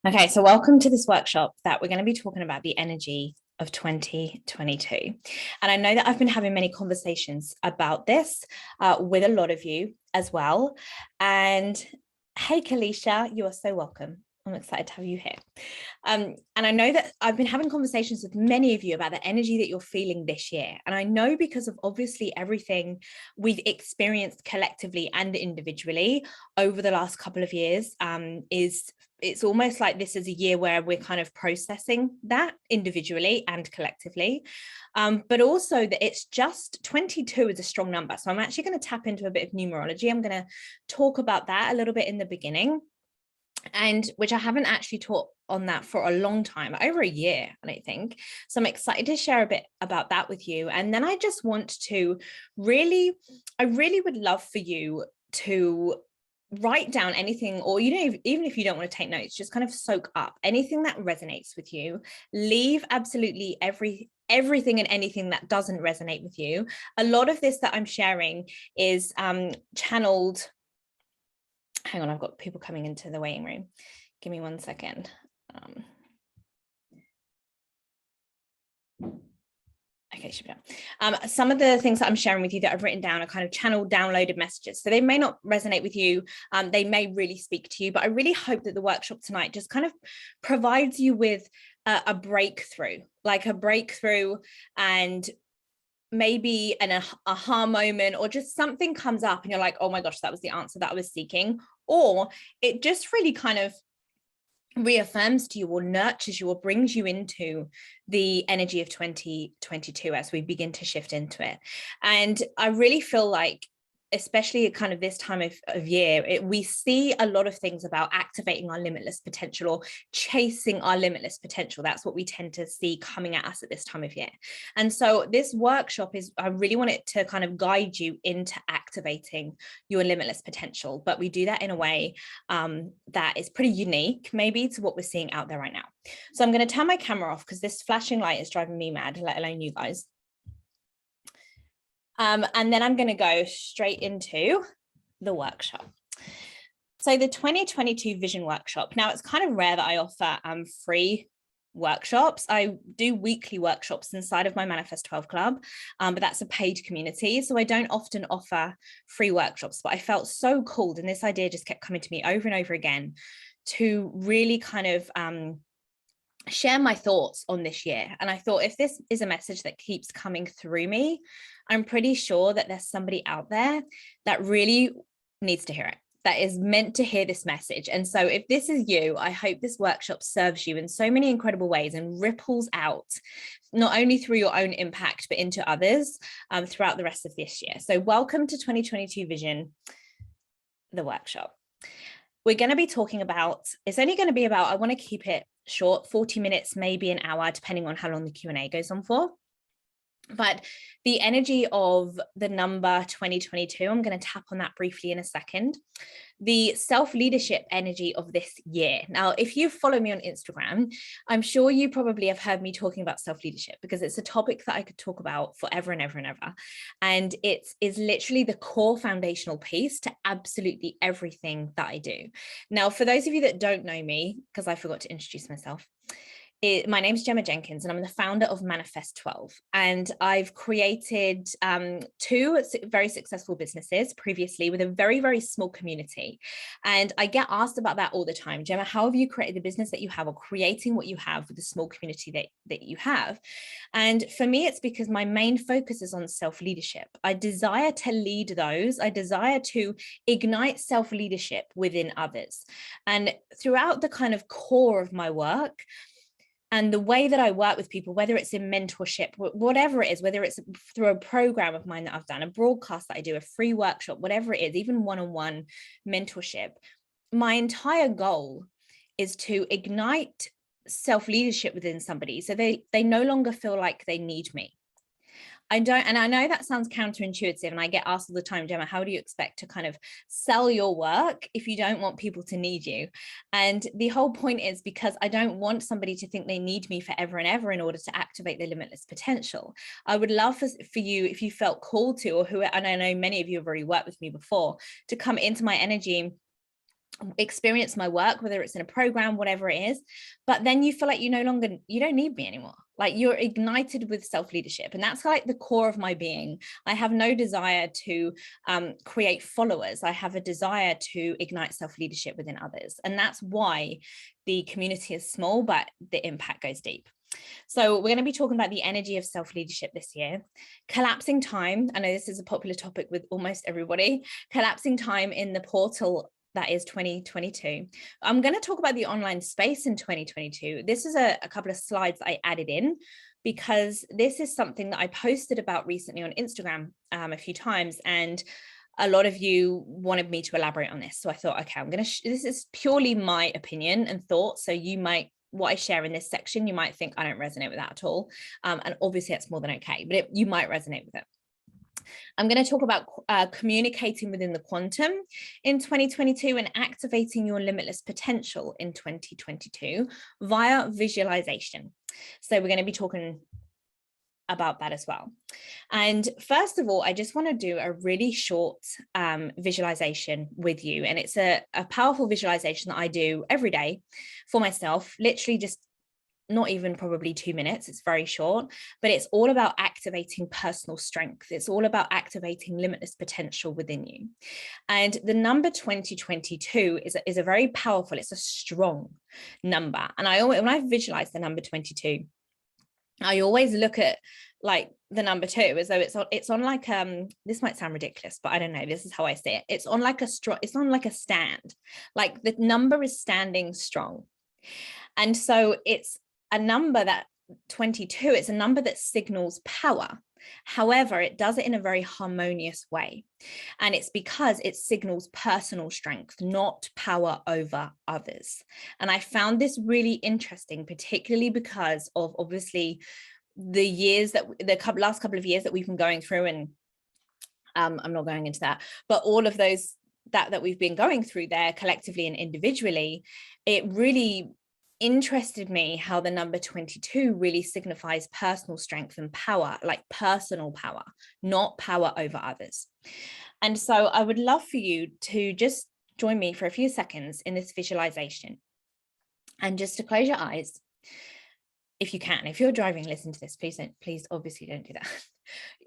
Okay, so welcome to this workshop that we're going to be talking about the energy of 2022. And I know that I've been having many conversations about this with a lot of you as well. And hey, Kalisha, you are so welcome. I'm excited to have you here. And I know that I've been having conversations with many of you about the energy that you're feeling this year. And I know because of obviously everything we've experienced collectively and individually over the last couple of years it's almost like this is a year where we're kind of processing that individually and collectively. But also that it's just 22 is a strong number. So I'm actually going to tap into a bit of numerology. I'm going to talk about that a little bit in the beginning, and which I haven't actually taught on that for a long time, over a year, I think. So I'm excited to share a bit about that with you. And then I just want to I really would love for you to write down anything, or even if you don't want to take notes, just kind of soak up anything that resonates with you. Leave absolutely everything and anything that doesn't resonate with you. A lot of this that I'm sharing is channeled. Hang on, I've got people coming into the waiting room. Give me 1 second. Okay, should be done. Some of the things that I'm sharing with you that I've written down are kind of channeled, downloaded messages. So they may not resonate with you. They may really speak to you, but I really hope that the workshop tonight just kind of provides you with a breakthrough, and maybe an aha moment, or just something comes up and you're like, oh my gosh, that was the answer that I was seeking. Or it just really kind of reaffirms to you or nurtures you or brings you into the energy of 2022 as we begin to shift into it. And I really feel like, especially at kind of this time of year, we see a lot of things about activating our limitless potential or chasing our limitless potential. That's what we tend to see coming at us at this time of year. And so this workshop I really want it to kind of guide you into activating your limitless potential, but we do that in a way that is pretty unique maybe to what we're seeing out there right now. So I'm going to turn my camera off because this flashing light is driving me mad, let alone you guys. And then I'm going to go straight into the workshop. So the 2022 Vision Workshop. Now, it's kind of rare that I offer free workshops. I do weekly workshops inside of my Manifest 12 Club, but that's a paid community. So I don't often offer free workshops, but I felt so called, and this idea just kept coming to me over and over again, to really kind of share my thoughts on this year. And I thought, if this is a message that keeps coming through me, I'm pretty sure that there's somebody out there that really needs to hear it, that is meant to hear this message. And so if this is you, I hope this workshop serves you in so many incredible ways and ripples out, not only through your own impact, but into others throughout the rest of this year. So welcome to 2022 Vision, the workshop. We're going to be talking about, it's only going to be about, I want to keep it short, 40 minutes, maybe an hour, depending on how long the Q&A goes on for. But the energy of the number 2022, I'm going to tap on that briefly in a second. The self-leadership energy of this year. Now, if you follow me on Instagram, I'm sure you probably have heard me talking about self-leadership, because it's a topic that I could talk about forever and ever and ever. And it is literally the core foundational piece to absolutely everything that I do. Now, for those of you that don't know me, because I forgot to introduce myself, my name is Gemma Jenkins, and I'm the founder of Manifest 12. And I've created two very successful businesses previously with a very, very small community. And I get asked about that all the time. Gemma, how have you created the business that you have, or creating what you have with the small community that you have? And for me, it's because my main focus is on self-leadership. I desire to lead those. I desire to ignite self-leadership within others. And throughout the kind of core of my work, and the way that I work with people, whether it's in mentorship, whatever it is, whether it's through a program of mine that I've done, a broadcast that I do, a free workshop, whatever it is, even one-on-one mentorship, my entire goal is to ignite self-leadership within somebody so they no longer feel like they need me. And I know that sounds counterintuitive, and I get asked all the time, Gemma, how do you expect to kind of sell your work if you don't want people to need you? And the whole point is because I don't want somebody to think they need me forever and ever in order to activate their limitless potential. I would love for you, if you felt called to, and I know many of you have already worked with me before, to come into my energy experience my work, whether it's in a program, whatever it is, but then you feel like you don't need me anymore. Like you're ignited with self-leadership. And that's like the core of my being. I have no desire to create followers. I have a desire to ignite self-leadership within others. And that's why the community is small, but the impact goes deep. So we're going to be talking about the energy of self-leadership this year. Collapsing time. I know this is a popular topic with almost everybody. Collapsing time in the portal that is 2022. I'm going to talk about the online space in 2022. This is a couple of slides I added in because this is something that I posted about recently on Instagram a few times, and a lot of you wanted me to elaborate on this. So I thought, okay, this is purely my opinion and thoughts. So you might, what I share in this section, you might think I don't resonate with that at all. And obviously that's more than okay, but you might resonate with it. I'm going to talk about communicating within the quantum in 2022 and activating your limitless potential in 2022 via visualization. So we're going to be talking about that as well. And first of all, I just want to do a really short visualization with you. And it's a powerful visualization that I do every day for myself, literally just not even probably 2 minutes. It's very short, but it's all about activating personal strength. It's all about activating limitless potential within you. And the number 2022 is a very powerful, it's a strong number. And when I visualize the number 22, I always look at like the number 2 as though it's on like this might sound ridiculous, but I don't know, this is how I see it. It's on like a stand, like the number is standing strong. And so it's a number that 22, it's a number that signals power. However, it does it in a very harmonious way. And it's because it signals personal strength, not power over others. And I found this really interesting, particularly because of obviously the last couple of years that we've been going through. And I'm not going into that, but all of those that we've been going through there collectively and individually, it really interested me how the number 22 really signifies personal strength and power, like personal power, not power over others. And so I would love for you to just join me for a few seconds in this visualization and just to close your eyes. If you can, if you're driving, listen to this, please obviously don't do that.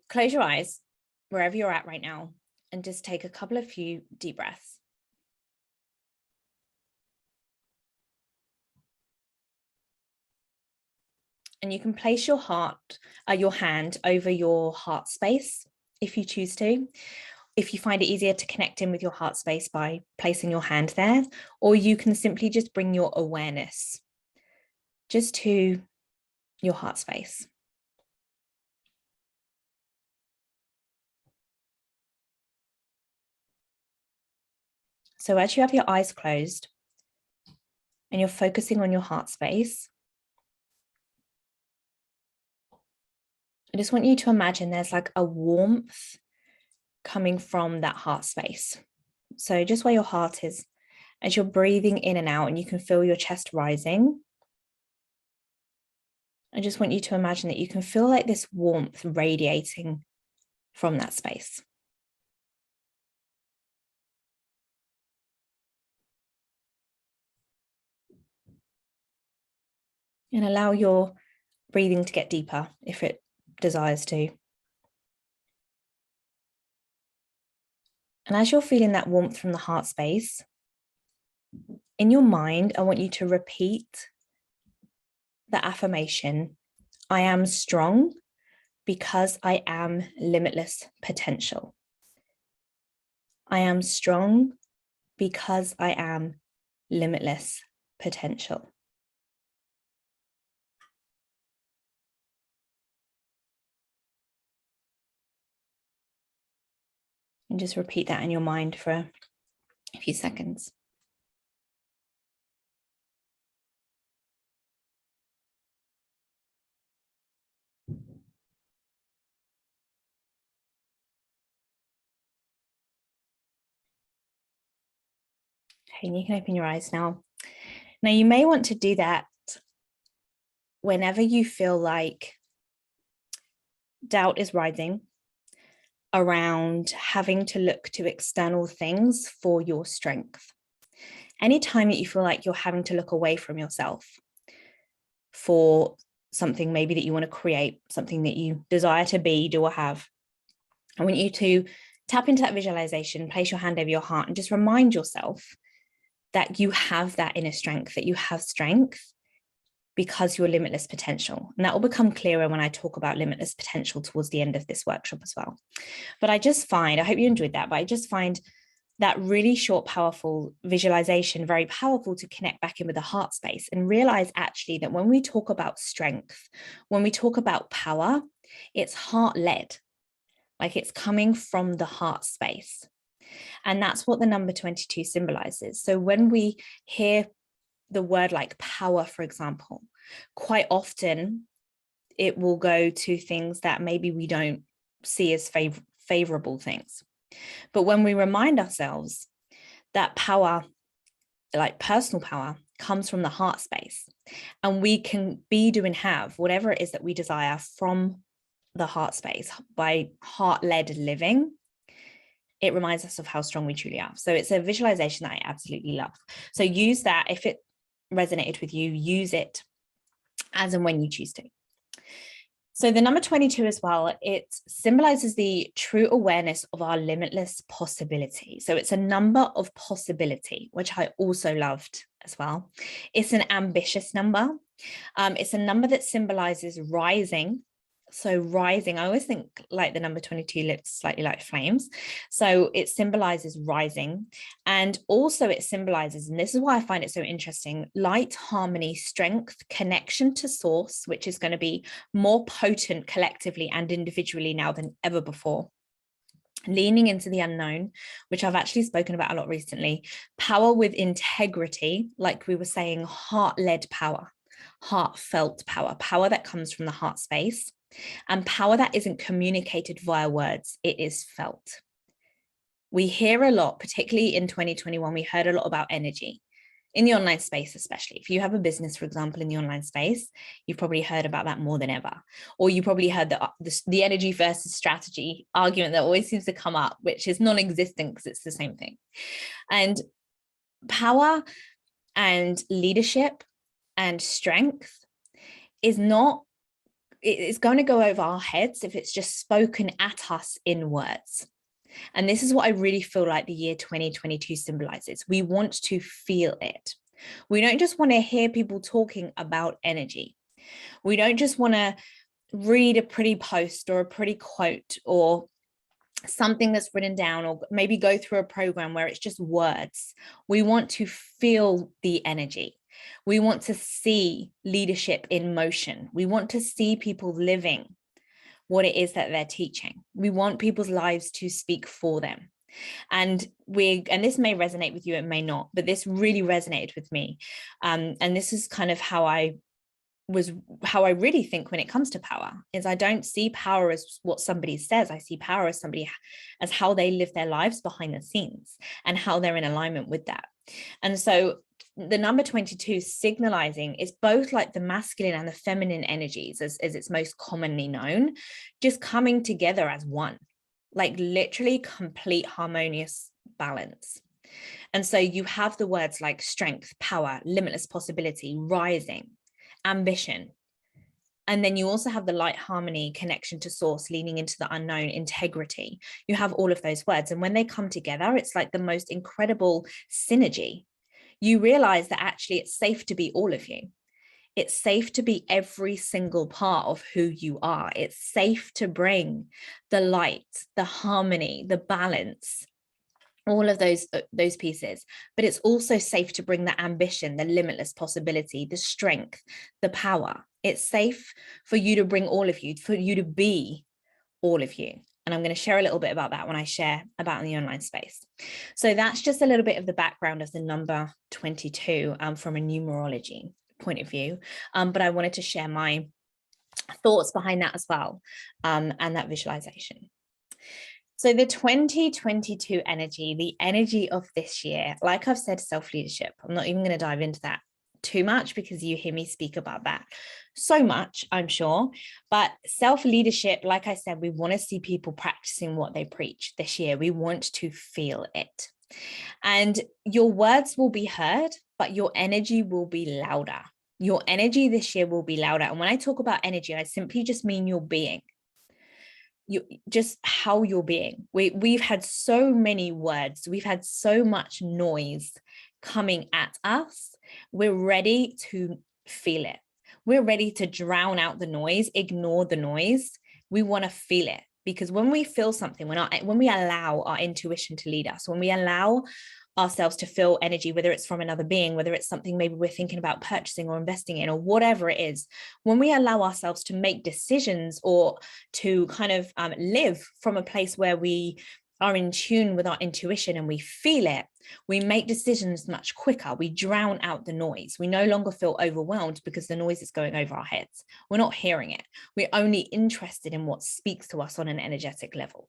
Close your eyes wherever you're at right now and just take a couple of few deep breaths. And you can place your hand over your heart space if you choose to. If you find it easier to connect in with your heart space by placing your hand there, or you can simply just bring your awareness just to your heart space. So as you have your eyes closed and you're focusing on your heart space, I just want you to imagine there's like a warmth coming from that heart space. So just where your heart is, as you're breathing in and out and you can feel your chest rising, I just want you to imagine that you can feel like this warmth radiating from that space. And allow your breathing to get deeper if it desires to. And as you're feeling that warmth from the heart space, in your mind, I want you to repeat the affirmation, I am strong because I am limitless potential. I am strong because I am limitless potential. And just repeat that in your mind for a few seconds. Okay, and you can open your eyes now. Now you may want to do that whenever you feel like doubt is rising around having to look to external things for your strength. Anytime that you feel like you're having to look away from yourself for something maybe that you want to create, something that you desire to be, do, or have, I want you to tap into that visualization, place your hand over your heart, and just remind yourself that you have that inner strength, that you have strength because you're limitless potential. And that will become clearer when I talk about limitless potential towards the end of this workshop as well. But I hope you enjoyed that, but I just find that really short, powerful visualization very powerful to connect back in with the heart space and realize actually that when we talk about strength, when we talk about power, it's heart-led. Like it's coming from the heart space. And that's what the number 22 symbolizes. So when we hear the word like power, for example, quite often it will go to things that maybe we don't see as favorable things. But when we remind ourselves that power, like personal power, comes from the heart space, and we can be, do, and have whatever it is that we desire from the heart space by heart-led living, it reminds us of how strong we truly are. So it's a visualization that I absolutely love. So use that. If it resonated with you, use it as and when you choose to. So the number 22 as well, it symbolizes the true awareness of our limitless possibility. So it's a number of possibility, which I also loved as well. It's an ambitious number. It's a number that symbolizes rising. So rising, I always think like the number 22 looks slightly like flames. So it symbolizes rising. And also it symbolizes, and this is why I find it so interesting, light, harmony, strength, connection to source, which is going to be more potent collectively and individually now than ever before. Leaning into the unknown, which I've actually spoken about a lot recently. Power with integrity, like we were saying, heart-led power, heartfelt power, power that comes from the heart space. And power that isn't communicated via words, it is felt. We hear a lot, particularly in 2021, we heard a lot about energy in the online space, especially. If you have a business, for example, in the online space, you've probably heard about that more than ever. Or you probably heard the energy versus strategy argument that always seems to come up, which is non-existent because it's the same thing. And power and leadership and strength is not, it's going to go over our heads if it's just spoken at us in words. And this is what I really feel like the year 2022 symbolizes. We want to feel it. We don't just want to hear people talking about energy. We don't just want to read a pretty post or a pretty quote or something that's written down, or maybe go through a program where it's just words. We want to feel the energy. We want to see leadership in motion. We want to see people living what it is that they're teaching. We want people's lives to speak for them. And this may resonate with you, it may not, but this really resonated with me. And this is kind of how I really think when it comes to power, is I don't see power as what somebody says. I see power as how they live their lives behind the scenes and how they're in alignment with that. And so the number 22 signalizing is both like the masculine and the feminine energies, as it's most commonly known, just coming together as one, like literally complete harmonious balance. And so you have the words like strength, power, limitless possibility, rising, ambition. And then you also have the light, harmony, connection to source, leaning into the unknown, integrity. You have all of those words. And when they come together, it's like the most incredible synergy. You realize that actually it's safe to be all of you. It's safe to be every single part of who you are. It's safe to bring the light, the harmony, the balance, all of those pieces. But it's also safe to bring the ambition, the limitless possibility, the strength, the power. It's safe for you to bring all of you, for you to be all of you. And I'm going to share a little bit about that when I share about in the online space. So that's just a little bit of the background of the number 22 from a numerology point of view. But I wanted to share my thoughts behind that as well, and that visualization. So the 2022 energy, the energy of this year, like I've said, self-leadership. I'm not even going to dive into that too much because you hear me speak about that so much, I'm sure. But self-leadership, like I said, we want to see people practicing what they preach this year. We want to feel it. And your words will be heard, but your energy will be louder. Your energy this year will be louder. And when I talk about energy, I simply just mean your being. You just how you're being. We've had so many words, we've had so much noise coming at us. We're ready to feel it. We're ready to drown out the noise, ignore the noise. We want to feel it, because when we feel something, when we allow our intuition to lead us, when we allow ourselves to feel energy, whether it's from another being, whether it's something maybe we're thinking about purchasing or investing in, or whatever it is, when we allow ourselves to make decisions or to kind of live from a place where we are in tune with our intuition and we feel it, we make decisions much quicker. We drown out the noise. We no longer feel overwhelmed because the noise is going over our heads. We're not hearing it. We're only interested in what speaks to us on an energetic level.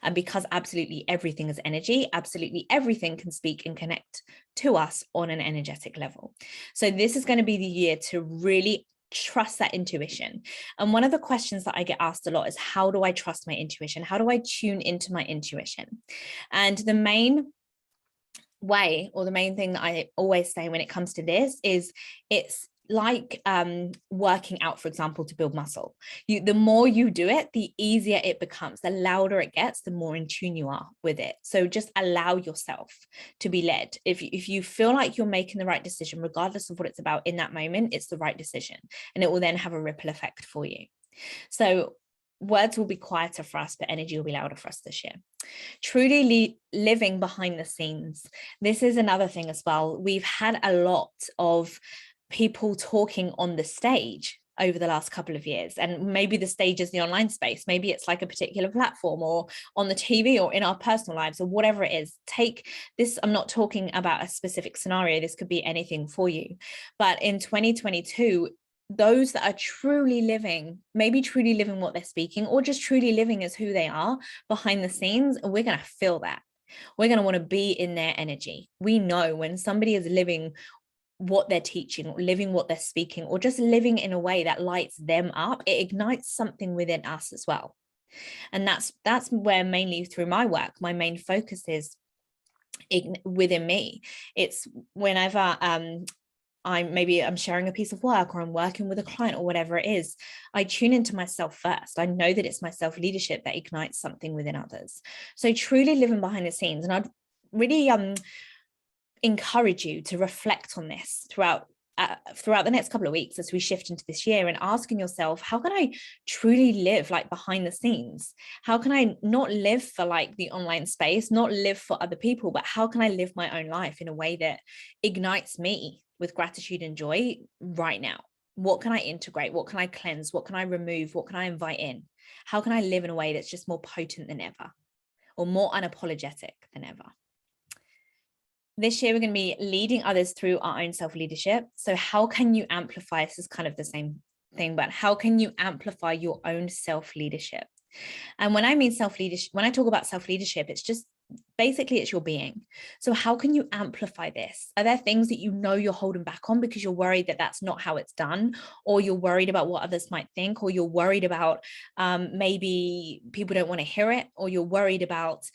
And because absolutely everything is energy, absolutely everything can speak and connect to us on an energetic level. So this is going to be the year to really trust that intuition. And one of the questions that I get asked a lot is, how do I trust my intuition? How do I tune into my intuition? And the main way, or the main thing that I always say when it comes to this, is it's like working out, for example, to build muscle. The more you do it, the easier it becomes. The louder it gets, the more in tune you are with it. So just allow yourself to be led. If you feel like you're making the right decision, regardless of what it's about in that moment, it's the right decision, and it will then have a ripple effect for you. So words will be quieter for us, but energy will be louder for us this year. Truly living behind the scenes. This is another thing as well. We've had a lot of people talking on the stage over the last couple of years, and maybe the stage is the online space, maybe it's like a particular platform or on the TV or in our personal lives or whatever it is. Take this, I'm not talking about a specific scenario, this could be anything for you, but in 2022, those that are truly living, maybe truly living what they're speaking, or just truly living as who they are behind the scenes, we're going to feel that. We're going to want to be in their energy. We know when somebody is living what they're teaching, or living what they're speaking, or just living in a way that lights them up, it ignites something within us as well. And that's where mainly through my work, my main focus is within me. It's whenever I'm sharing a piece of work, or I'm working with a client, or whatever it is, I tune into myself first. I know that it's my self-leadership that ignites something within others. So truly living behind the scenes. And I'd really encourage you to reflect on this throughout the next couple of weeks as we shift into this year, and asking yourself, how can I truly live like behind the scenes? How can I not live for like the online space, not live for other people, but how can I live my own life in a way that ignites me with gratitude and joy right now? What can I integrate? What can I cleanse? What can I remove? What can I invite in? How can I live in a way that's just more potent than ever, or more unapologetic than ever? This year, we're going to be leading others through our own self-leadership. So how can you amplify? This is kind of the same thing, but how can you amplify your own self-leadership? And when I mean self-leadership, when I talk about self-leadership, it's just basically it's your being. So how can you amplify this? Are there things that you know you're holding back on because you're worried that that's not how it's done, or you're worried about what others might think, or you're worried about maybe people don't want to hear it, or you're worried about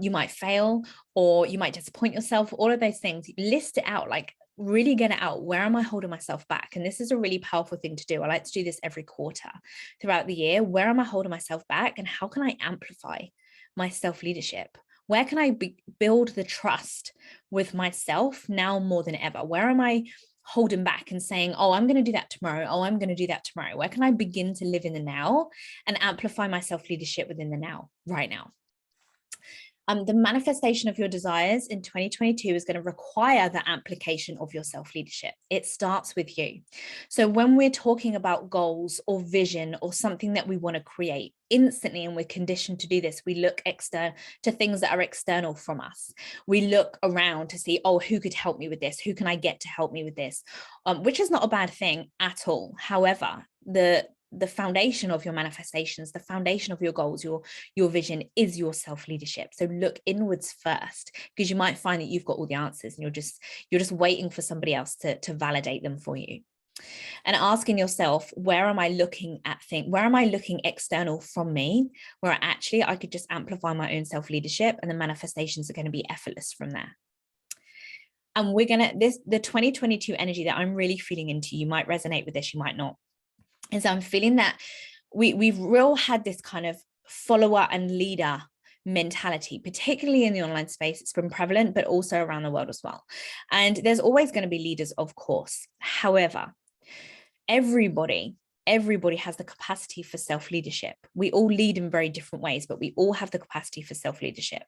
you might fail, or you might disappoint yourself? All of those things, list it out, like really get it out. Where am I holding myself back? And this is a really powerful thing to do. I like to do this every quarter throughout the year. Where am I holding myself back, and how can I amplify my self-leadership? Where can I build the trust with myself now more than ever? Where am I holding back and saying, oh, I'm going to do that tomorrow. Oh, I'm going to do that tomorrow. Where can I begin to live in the now and amplify my self-leadership within the now, right now? The manifestation of your desires in 2022 is going to require the application of your self-leadership. It starts with you. So when we're talking about goals or vision or something that we want to create, instantly, and we're conditioned to do this, we look to things that are external from us. We look around to see, oh, who could help me with this? Who can I get to help me with this? Which is not a bad thing at all. However, the foundation of your manifestations, the foundation of your goals, your vision is your self-leadership. So look inwards first, because you might find that you've got all the answers and you're just waiting for somebody else to validate them for you. and asking yourself, where am I looking at things? Where am I looking external from me, where actually I could just amplify my own self-leadership and the manifestations are going to be effortless from there. And we're going to, the 2022 energy that I'm really feeling into, you might resonate with this, you might not, is I'm feeling that we've real had this kind of follower and leader mentality, particularly in the online space. It's been prevalent, but also around the world as well. And there's always going to be leaders, of course. However, everybody has the capacity for self-leadership. We all lead in very different ways, but we all have the capacity for self-leadership.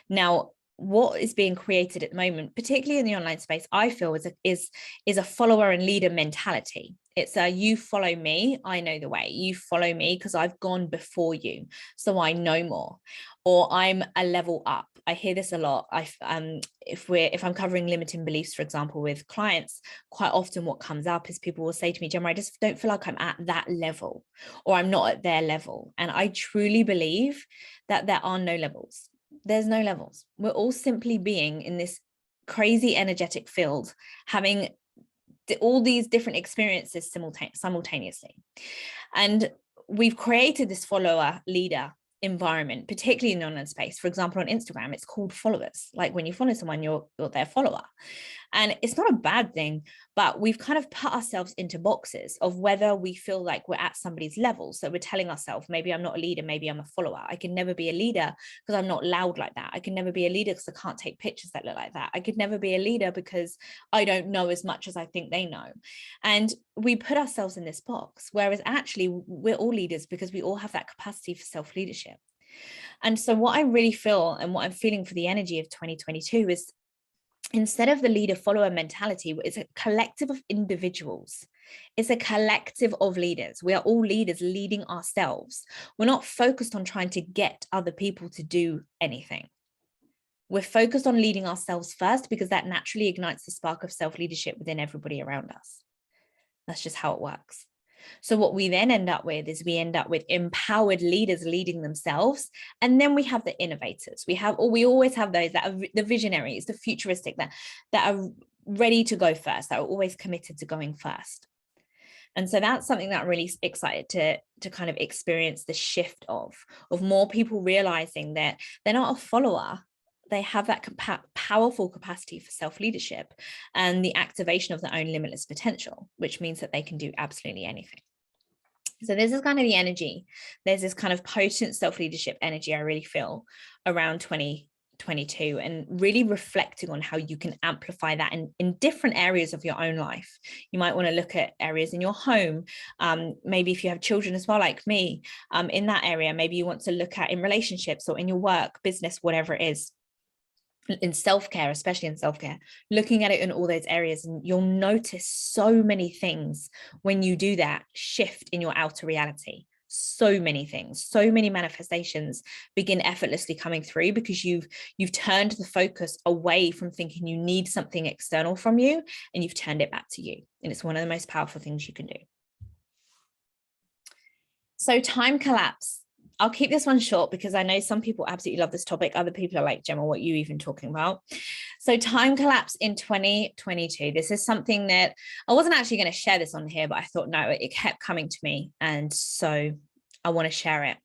Now, what is being created at the moment, particularly in the online space, I feel is a follower and leader mentality. It's a, you follow me, I know the way. You follow me because I've gone before you, so I know more, or I'm a level up. I hear this a lot. If I'm covering limiting beliefs, for example, with clients, quite often what comes up is people will say to me, Gemma, I just don't feel like I'm at that level, or I'm not at their level. And I truly believe that there are no levels. There's no levels. We're all simply being in this crazy energetic field, having all these different experiences simultaneously. And we've created this follower leader environment, particularly in the online space. For example, on Instagram, it's called followers. Like when you follow someone, you're their follower. And it's not a bad thing, but we've kind of put ourselves into boxes of whether we feel like we're at somebody's level. So we're telling ourselves, maybe I'm not a leader, maybe I'm a follower. I can never be a leader because I'm not loud like that. I can never be a leader because I can't take pictures that look like that. I could never be a leader because I don't know as much as I think they know. And we put ourselves in this box, whereas actually we're all leaders because we all have that capacity for self-leadership. And so what I really feel and what I'm feeling for the energy of 2022 is, instead of the leader follower mentality, it's a collective of individuals. It's a collective of leaders. We are all leaders leading ourselves. We're not focused on trying to get other people to do anything. We're focused on leading ourselves first, because that naturally ignites the spark of self-leadership within everybody around us. That's just how it works. So what we then end up with is we end up with empowered leaders leading themselves. And then we have the innovators. We always have those that are the visionaries, the futuristic, that are ready to go first, that are always committed to going first. And so that's something that I'm really excited to kind of experience the shift of more people realizing that they're not a follower. They have that powerful capacity for self-leadership and the activation of their own limitless potential, which means that they can do absolutely anything. So this is kind of the energy. There's this kind of potent self-leadership energy I really feel around 2022, and really reflecting on how you can amplify that in different areas of your own life. You might want to look at areas in your home, maybe if you have children as well, like me, in that area. Maybe you want to look at in relationships or in your work, business, whatever it is. In self-care, especially in self-care, looking at it in all those areas, and you'll notice so many things when you do that shift in your outer reality. So many things, so many manifestations begin effortlessly coming through, because you've turned the focus away from thinking you need something external from you, and you've turned it back to you. And it's one of the most powerful things you can do. So time collapse. I'll keep this one short because I know some people absolutely love this topic. Other people are like, Gemma, what are you even talking about? So time collapse in 2022. This is something that I wasn't actually going to share this on here, but I thought, no, it kept coming to me. And so I want to share it.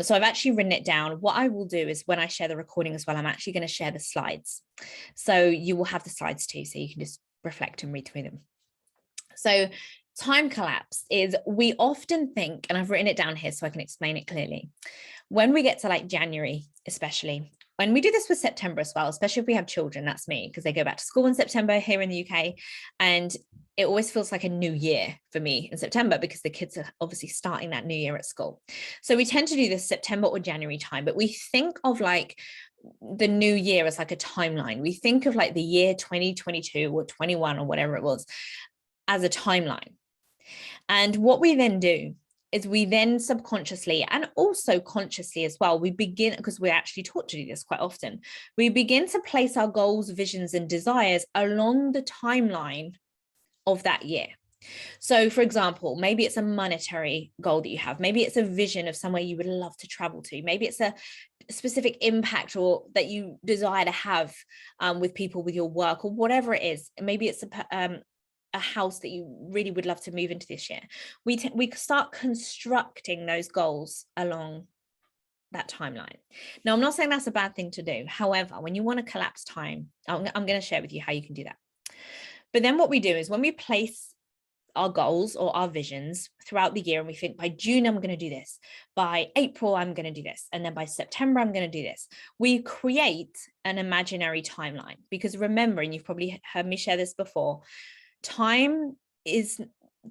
So I've actually written it down. What I will do is, when I share the recording as well, I'm actually going to share the slides. So you will have the slides too, so you can just reflect and read through them. So time collapse is, we often think, and I've written it down here so I can explain it clearly, when we get to like January, especially, when we do this with September as well, especially if we have children, that's me, because they go back to school in September here in the UK. And it always feels like a new year for me in September, because the kids are obviously starting that new year at school. So we tend to do this September or January time, but we think of like the new year as like a timeline. We think of like the year 2022 or 21 or whatever it was as a timeline. And what we then do is we then subconsciously and also consciously as well, we begin, because we're actually taught to do this quite often, we begin to place our goals, visions, and desires along the timeline of that year. So for example, maybe it's a monetary goal that you have. Maybe it's a vision of somewhere you would love to travel to. Maybe it's a specific impact or that you desire to have with people, with your work, or whatever it is. Maybe it's a house that you really would love to move into this year, we start constructing those goals along that timeline. Now, I'm not saying that's a bad thing to do. However, when you want to collapse time, I'm going to share with you how you can do that. But then what we do is when we place our goals or our visions throughout the year, and we think by June, I'm going to do this, by April, I'm going to do this, and then by September, I'm going to do this. We create an imaginary timeline, because remember, and you've probably heard me share this before, time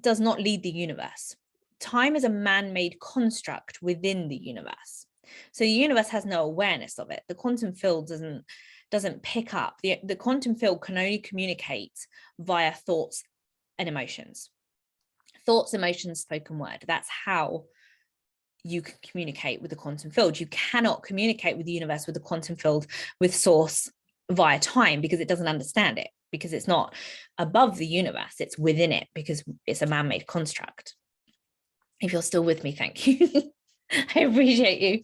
does not lead the universe. Time is a man-made construct within the universe. So the universe has no awareness of it. The quantum field doesn't pick up. The quantum field can only communicate via thoughts and emotions. Thoughts, emotions, spoken word. That's how you can communicate with the quantum field. You cannot communicate with the universe, with the quantum field, with source via time, because it doesn't understand it, because it's not above the universe, it's within it, because it's a man-made construct. If you're still with me, thank you. I appreciate you.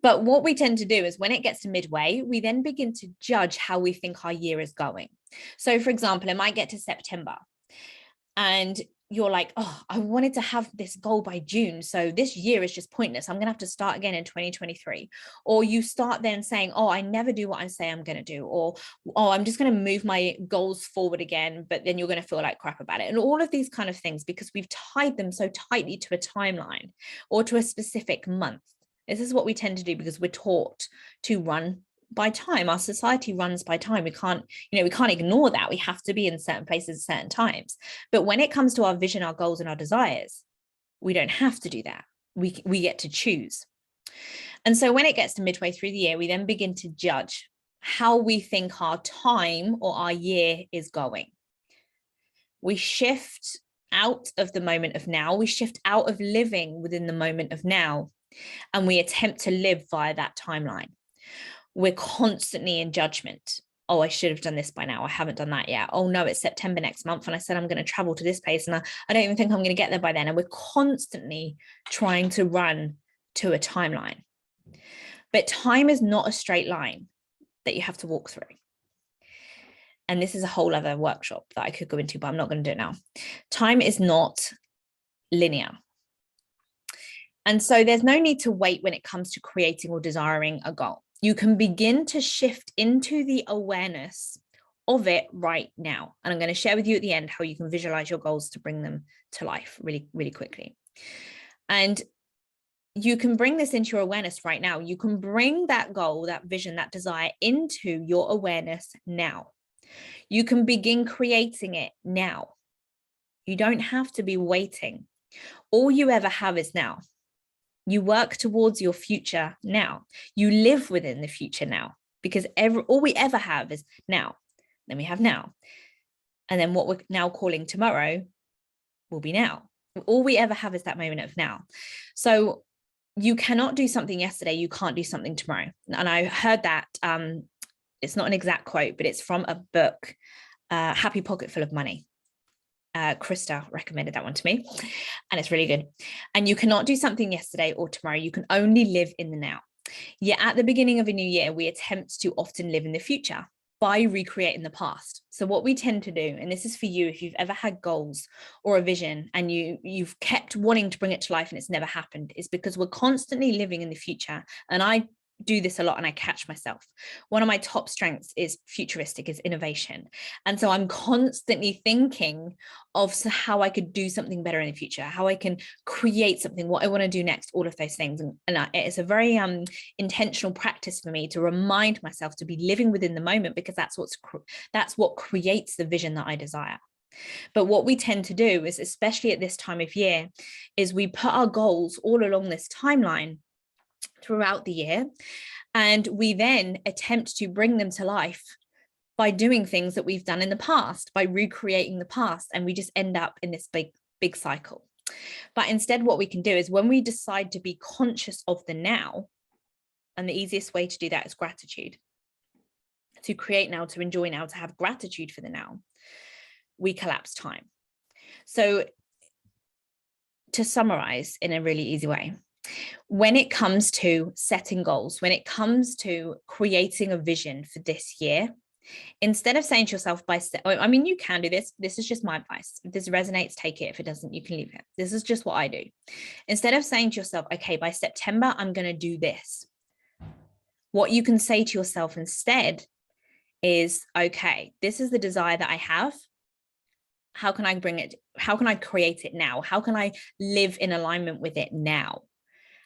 But what we tend to do is when it gets to midway, we then begin to judge how we think our year is going. So for example, it might get to September and you're like, oh, I wanted to have this goal by June, so this year is just pointless. I'm going to have to start again in 2023. Or you start then saying, oh, I never do what I say I'm going to do. Or, oh, I'm just going to move my goals forward again, but then you're going to feel like crap about it. And all of these kind of things, because we've tied them so tightly to a timeline or to a specific month. This is what we tend to do because we're taught to run by time. Our society runs by time. We can't ignore that. We have to be in certain places at certain times. But when it comes to our vision, our goals, and our desires, we don't have to do that. We get to choose. And so when it gets to midway through the year, we then begin to judge how we think our time or our year is going. We shift out of the moment of now. We shift out of living within the moment of now, and we attempt to live via that timeline. We're constantly in judgment. Oh, I should have done this by now. I haven't done that yet. Oh no, it's September next month. And I said, I'm going to travel to this place. And I don't even think I'm going to get there by then. And we're constantly trying to run to a timeline. But time is not a straight line that you have to walk through. And this is a whole other workshop that I could go into, but I'm not going to do it now. Time is not linear. And so there's no need to wait when it comes to creating or desiring a goal. You can begin to shift into the awareness of it right now. And I'm going to share with you at the end how you can visualize your goals to bring them to life really, really quickly. And you can bring this into your awareness right now. You can bring that goal, that vision, that desire into your awareness now. You can begin creating it now. You don't have to be waiting. All you ever have is now. You work towards your future now. You live within the future now, because all we ever have is now. Then we have now. And then what we're now calling tomorrow will be now. All we ever have is that moment of now. So you cannot do something yesterday. You can't do something tomorrow. And I heard that, it's not an exact quote, but it's from a book, Happy Pocket Full of Money. Krista recommended that one to me, and it's really good. And you cannot do something yesterday or tomorrow. You can only live in the now. Yet at the beginning of a new year, we attempt to often live in the future by recreating the past. So what we tend to do, and this is for you if you've ever had goals or a vision and you've kept wanting to bring it to life and it's never happened, is because we're constantly living in the future. And I do this a lot and I catch myself. One of my top strengths is futuristic, is innovation. And so I'm constantly thinking of how I could do something better in the future, how I can create something, what I want to do next, all of those things. And it's a very intentional practice for me to remind myself to be living within the moment, because that's what creates the vision that I desire. But what we tend to do is, especially at this time of year, is we put our goals all along this timeline throughout the year, and we then attempt to bring them to life by doing things that we've done in the past, by recreating the past, and we just end up in this big cycle. But instead, what we can do is when we decide to be conscious of the now, and the easiest way to do that is gratitude, to create now, to enjoy now, to have gratitude for the now, we collapse time. So to summarize in a really easy way, when it comes to setting goals, when it comes to creating a vision for this year, Instead of saying to yourself I mean, you can do this. This is just my advice. If this resonates, take it. If it doesn't, you can leave it. This is just what I do. Instead of saying to yourself, okay, by September, I'm going to do this. What you can say to yourself instead is, okay, this is the desire that I have. How can I bring it? How can I create it now? How can I live in alignment with it now?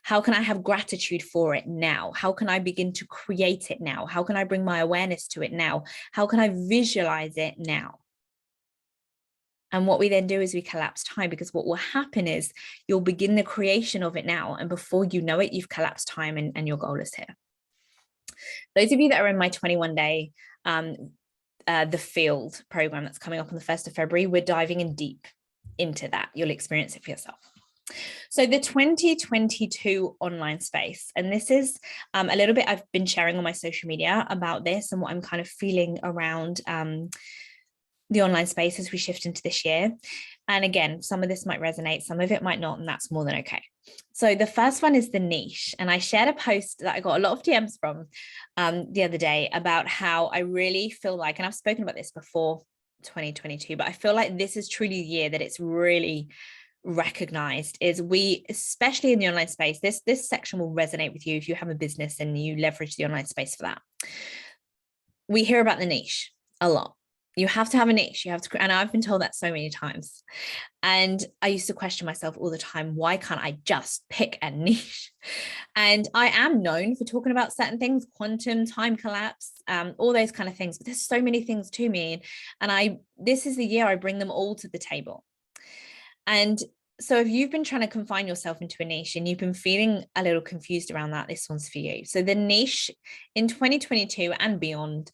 How can I have gratitude for it now? How can I begin to create it now? How can I bring my awareness to it now? How can I visualize it now? And what we then do is we collapse time, because what will happen is you'll begin the creation of it now. And before you know it, you've collapsed time and your goal is here. Those of you that are in my 21-day the Field program that's coming up on the 1st of February, we're diving in deep into that. You'll experience it for yourself. So the 2022 online space, and this is a little bit I've been sharing on my social media about this and what I'm kind of feeling around the online space as we shift into this year. And again, some of this might resonate, some of it might not, and that's more than okay. So the first one is the niche. And I shared a post that I got a lot of DMs from the other day about how I really feel like, and I've spoken about this before 2022, but I feel like this is truly the year that it's really recognized, is we, especially in the online space, this section will resonate with you if you have a business and you leverage the online space for that. We hear about the niche a lot. You have to have a niche. You have to, and I've been told that so many times. And I used to question myself all the time, why can't I just pick a niche? And I am known for talking about certain things, quantum, time collapse, all those kind of things. But there's so many things to me. And this is the year I bring them all to the table. And so if you've been trying to confine yourself into a niche and you've been feeling a little confused around that, this one's for you. So the niche in 2022 and beyond,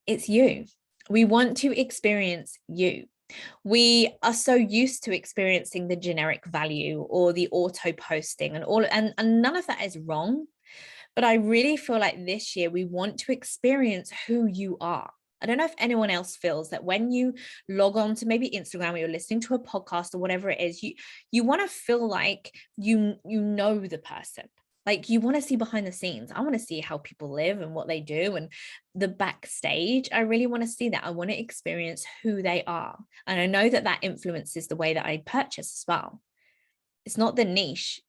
it's you. We want to experience you. We are so used to experiencing the generic value or the auto posting and none of that is wrong. But I really feel like this year we want to experience who you are. I don't know if anyone else feels that when you log on to maybe Instagram or you're listening to a podcast or whatever it is, you want to feel like you know the person. Like you want to see behind the scenes. I want to see how people live and what they do and the backstage. I really want to see that. I want to experience who they are. And I know that that influences the way that I purchase as well. It's not the niche.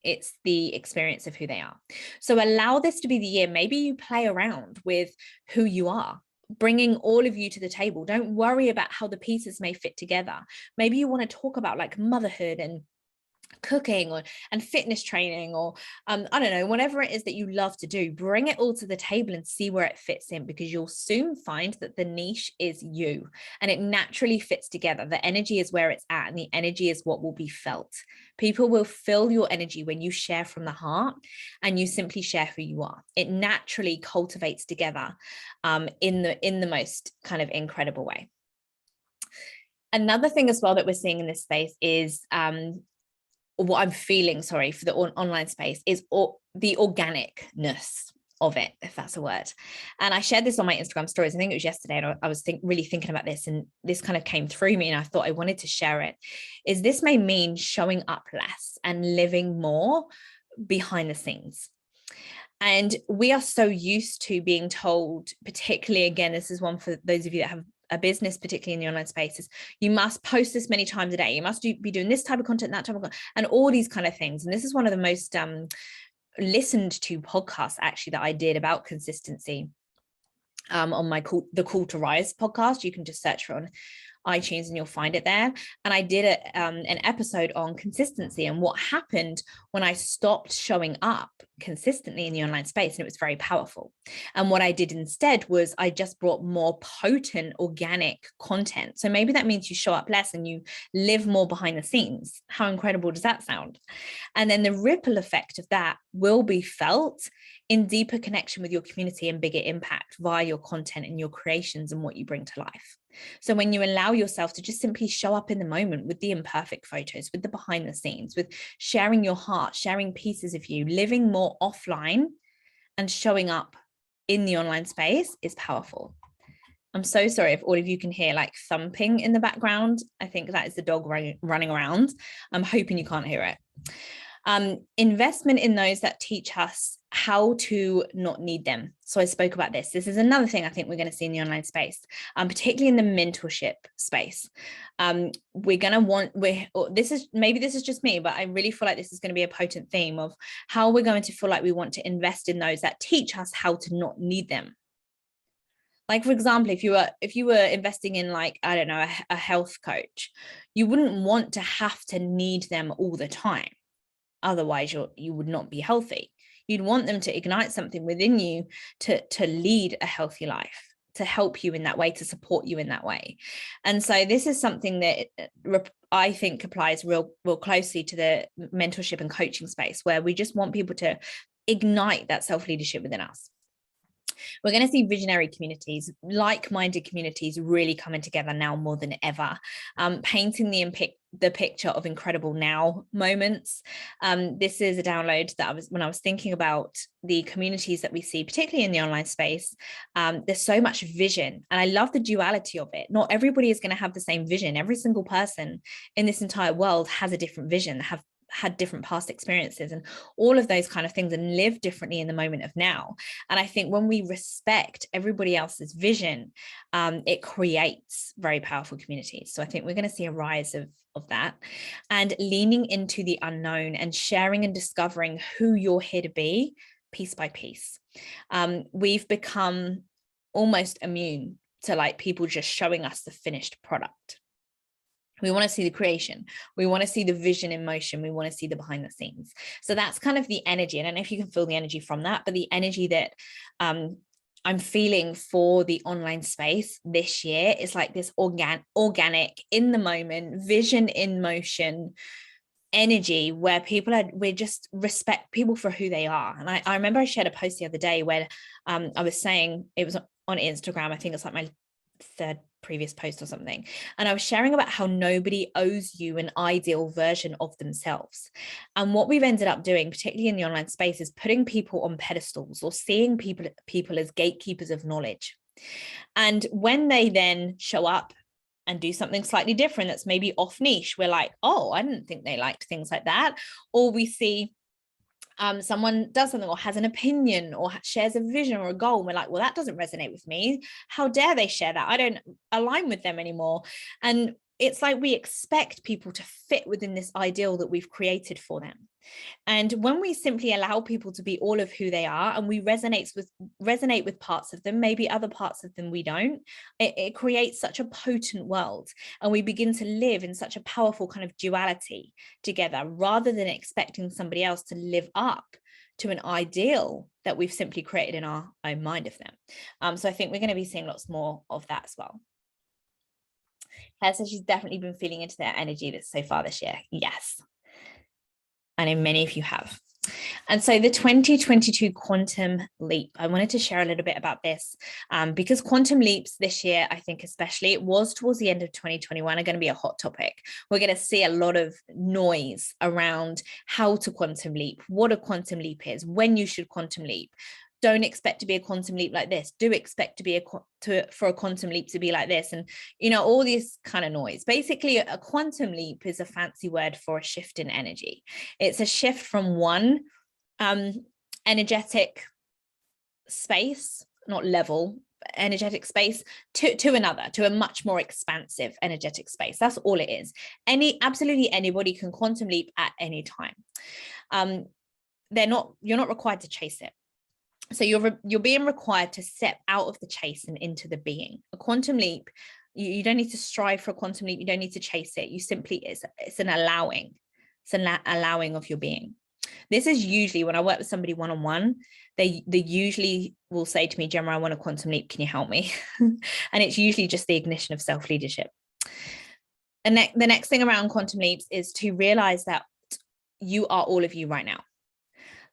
It's the experience of who they are. So allow this to be the year. Maybe you play around with who you are, bringing all of you to the table. Don't worry about how the pieces may fit together. Maybe you want to talk about like motherhood and cooking and fitness training or I don't know, whatever it is that you love to do, bring it all to the table and see where it fits in, because you'll soon find that the niche is you and it naturally fits together. The energy is where it's at and the energy is what will be felt. People will feel your energy when you share from the heart and you simply share who you are. It naturally cultivates together in the most kind of incredible way. Another thing as well that we're seeing in this space is what I'm feeling, for the online space is the organicness of it, if that's a word. And I shared this on my Instagram stories. I think it was yesterday. And I was really thinking about this and this kind of came through me and I thought I wanted to share it. Is this may mean showing up less and living more behind the scenes. And we are so used to being told, particularly, again, this is one for those of you that have a business, particularly in the online spaces, you must post this many times a day. You must be doing this type of content, that type of content, and all these kind of things. And this is one of the most listened to podcasts actually that I did about consistency on my the Call to Rise podcast. You can just search for it on iTunes and you'll find it there. And I did an episode on consistency and what happened when I stopped showing up consistently in the online space, and it was very powerful. And what I did instead was I just brought more potent organic content. So maybe that means you show up less and you live more behind the scenes. How incredible does that sound? And then the ripple effect of that will be felt in deeper connection with your community and bigger impact via your content and your creations and what you bring to life. So when you allow yourself to just simply show up in the moment with the imperfect photos, with the behind the scenes, with sharing your heart, sharing pieces of you, living more offline and showing up in the online space is powerful. I'm so sorry if all of you can hear like thumping in the background. I think that is the dog running around. I'm hoping you can't hear it. Investment in those that teach us how to not need them. So I spoke about this. This is another thing I think we're going to see in the online space, particularly in the mentorship space. We're going to want, this is just me, but I really feel like this is going to be a potent theme of how we're going to feel like we want to invest in those that teach us how to not need them. Like, for example, if you were investing in, like, I don't know, a health coach, you wouldn't want to have to need them all the time. Otherwise, you would not be healthy. You'd want them to ignite something within you to lead a healthy life, to help you in that way, to support you in that way. And so this is something that I think applies real closely to the mentorship and coaching space, where we just want people to ignite that self-leadership within us. We're going to see visionary communities, like-minded communities really coming together now more than ever, painting the picture of incredible now moments. This is a download that when I was thinking about the communities that we see, particularly in the online space, there's so much vision, and I love the duality of it. Not everybody is going to have the same vision. Every single person in this entire world has a different vision, have had different past experiences and all of those kind of things, and live differently in the moment of now. And I think when we respect everybody else's vision, it creates very powerful communities. So I think we're going to see a rise of that, and leaning into the unknown and sharing and discovering who you're here to be piece by piece. We've become almost immune to, like, people just showing us the finished product. We want to see the creation. We want to see the vision in motion. We want to see the behind the scenes. So that's kind of the energy. I don't know if you can feel the energy from that, but the energy that I'm feeling for the online space this year is like this organic, in the moment, vision in motion energy, where we just respect people for who they are. And I remember I shared a post the other day where I was saying, it was on Instagram, I think it's like my third previous post or something, and I was sharing about how nobody owes you an ideal version of themselves. And what we've ended up doing, particularly in the online space, is putting people on pedestals or seeing people as gatekeepers of knowledge. And when they then show up and do something slightly different that's maybe off niche, we're like, oh, I didn't think they liked things like that. Or we see someone does something or has an opinion or shares a vision or a goal, and we're like, well, that doesn't resonate with me. How dare they share that? I don't align with them anymore. And it's like we expect people to fit within this ideal that we've created for them. And when we simply allow people to be all of who they are, and we resonate with parts of them, maybe other parts of them we don't, it creates such a potent world, and we begin to live in such a powerful kind of duality together, rather than expecting somebody else to live up to an ideal that we've simply created in our own mind of them. So I think we're going to be seeing lots more of that as well. So she's definitely been feeling into that energy that's so far this year. Yes. I know many of you have. And so the 2022 quantum leap, I wanted to share a little bit about this because quantum leaps this year, I think especially, it was towards the end of 2021, are going to be a hot topic. We're going to see a lot of noise around how to quantum leap, what a quantum leap is, when you should quantum leap. Don't expect to be a quantum leap like this. Do expect to be for a quantum leap to be like this. And, all this kind of noise. Basically, a quantum leap is a fancy word for a shift in energy. It's a shift from one energetic space, not level, energetic space, to another, to a much more expansive energetic space. That's all it is. Absolutely anybody can quantum leap at any time. You're not required to chase it. So you're being required to step out of the chase and into the being. A quantum leap, you don't need to strive for a quantum leap. You don't need to chase it. You simply, it's an allowing. It's an allowing of your being. This is usually when I work with somebody one-on-one, they usually will say to me, Gemma, I want a quantum leap. Can you help me? And it's usually just the ignition of self-leadership. And the next thing around quantum leaps is to realize that you are all of you right now.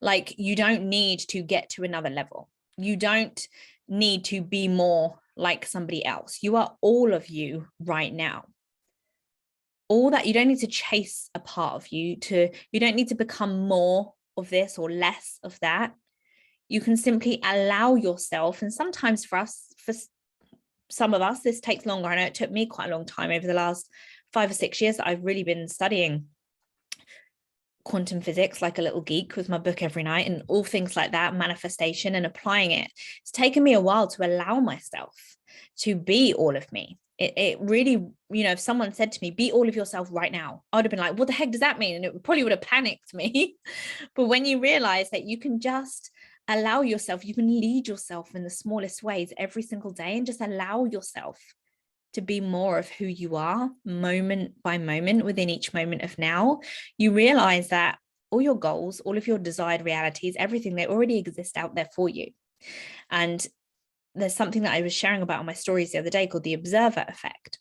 Like, you don't need to get to another level. You don't need to be more like somebody else. You are all of you right now. All that, you don't need to chase a part of you. You don't need to become more of this or less of that. You can simply allow yourself. And sometimes for some of us, this takes longer. I know it took me quite a long time over the last 5 or 6 years that I've really been studying quantum physics like a little geek with my book every night and all things like that, manifestation and applying it. It's taken me a while to allow myself to be all of me. It really, you know, if someone said to me, be all of yourself right now, I would have been like, what the heck does that mean? And it probably would have panicked me. But when you realize that you can just allow yourself, you can lead yourself in the smallest ways every single day and just allow yourself to be more of who you are moment by moment within each moment of now, you realize that all your goals, all of your desired realities, everything, they already exist out there for you. And there's something that I was sharing about on my stories the other day called the observer effect.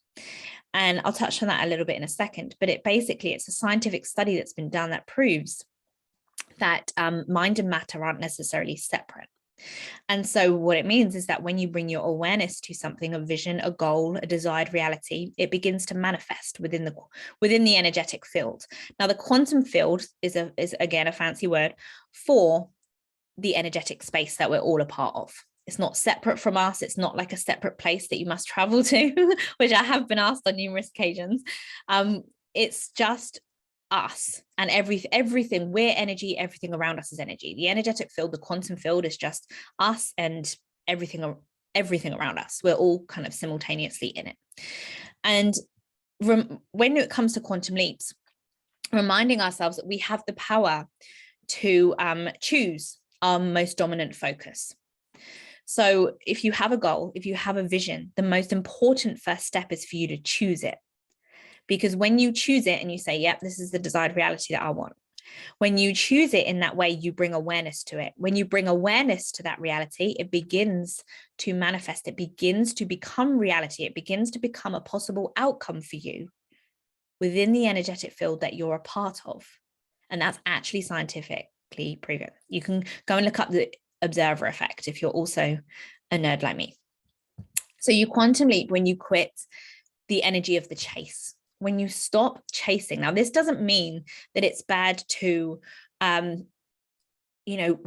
And I'll touch on that a little bit in a second, but it's a scientific study that's been done that proves that mind and matter aren't necessarily separate. And so what it means is that when you bring your awareness to something, a vision, a goal, a desired reality, it begins to manifest within the energetic field. Now, the quantum field is again a fancy word for the energetic space that we're all a part of. It's not separate from us. It's not like a separate place that you must travel to, which I have been asked on numerous occasions. It's just us and everything. We're energy. Everything around us is energy. The energetic field, the quantum field, is just us and everything around us. We're all kind of simultaneously in it. And when it comes to quantum leaps, reminding ourselves that we have the power to choose our most dominant focus. So if you have a goal, if you have a vision, the most important first step is for you to choose it. Because when you choose it and you say, yep, this is the desired reality that I want. When you choose it in that way, you bring awareness to it. When you bring awareness to that reality, it begins to manifest. It begins to become reality. It begins to become a possible outcome for you within the energetic field that you're a part of. And that's actually scientifically proven. You can go and look up the observer effect if you're also a nerd like me. So you quantum leap when you quit the energy of the chase, when you stop chasing. Now, this doesn't mean that it's bad to,